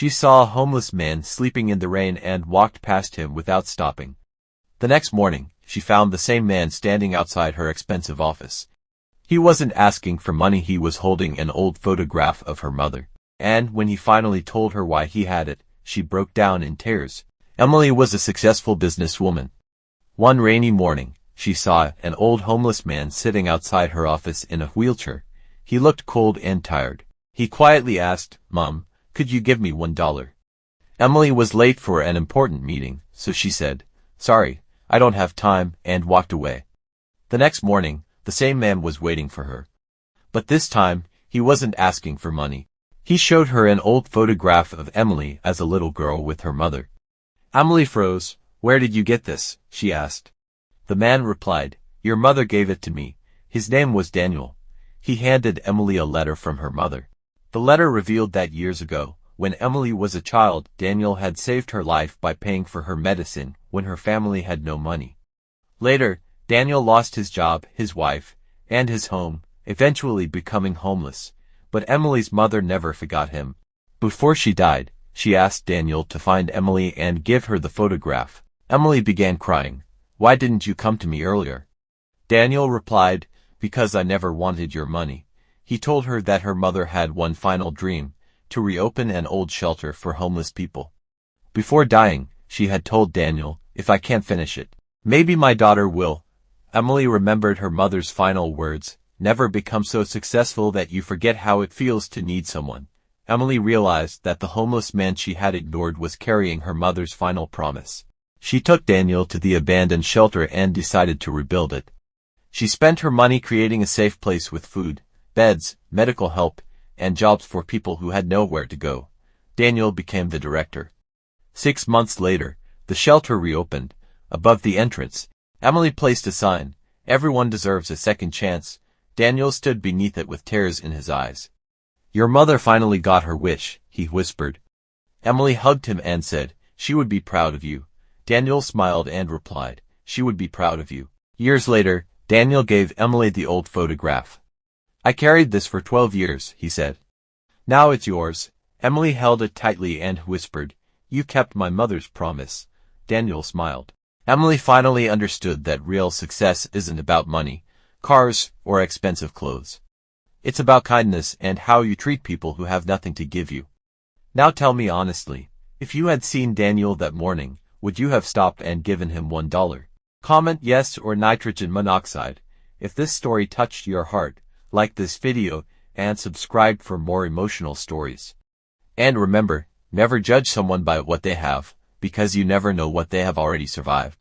She saw a homeless man sleeping in the rain and walked past him without stopping. The next morning, she found the same man standing outside her expensive office. He wasn't asking for money, he was holding an old photograph of her mother. And when he finally told her why he had it, she broke down in tears. Emily was a successful businesswoman. One rainy morning, she saw an old homeless man sitting outside her office in a wheelchair. He looked cold and tired. He quietly asked, "Mom, could you give me $1?" Emily was late for an important meeting, so she said, "Sorry, I don't have time," and walked away. The next morning, the same man was waiting for her. But this time, he wasn't asking for money. He showed her an old photograph of Emily as a little girl with her mother. Emily froze. "Where did you get this?" she asked. The man replied, "Your mother gave it to me." His name was Daniel. He handed Emily a letter from her mother. The letter revealed that years ago, when Emily was a child, Daniel had saved her life by paying for her medicine when her family had no money. Later, Daniel lost his job, his wife, and his home, eventually becoming homeless. But Emily's mother never forgot him. Before she died, she asked Daniel to find Emily and give her the photograph. Emily began crying. "Why didn't you come to me earlier?" Daniel replied, "Because I never wanted your money." He told her that her mother had one final dream, to reopen an old shelter for homeless people. Before dying, she had told Daniel, "If I can't finish it, maybe my daughter will." Emily remembered her mother's final words, "Never become so successful that you forget how it feels to need someone." Emily realized that the homeless man she had ignored was carrying her mother's final promise. She took Daniel to the abandoned shelter and decided to rebuild it. She spent her money creating a safe place with food, beds, medical help, and jobs for people who had nowhere to go. Daniel became the director. 6 months later, the shelter reopened. Above the entrance, Emily placed a sign, "Everyone deserves a second chance." Daniel stood beneath it with tears in his eyes. "Your mother finally got her wish," he whispered. Emily hugged him and said, "She would be proud of you." Daniel smiled and replied, "She would be proud of you." Years later, Daniel gave Emily the old photograph. "I carried this for 12 years, he said. "Now it's yours." Emily held it tightly and whispered, "You kept my mother's promise." Daniel smiled. Emily finally understood that real success isn't about money, cars, or expensive clothes. It's about kindness and how you treat people who have nothing to give you. Now tell me honestly, if you had seen Daniel that morning, would you have stopped and given him $1? Comment yes or nitrogen monoxide. If this story touched your heart, like this video and subscribe for more emotional stories. And remember, never judge someone by what they have, because you never know what they have already survived.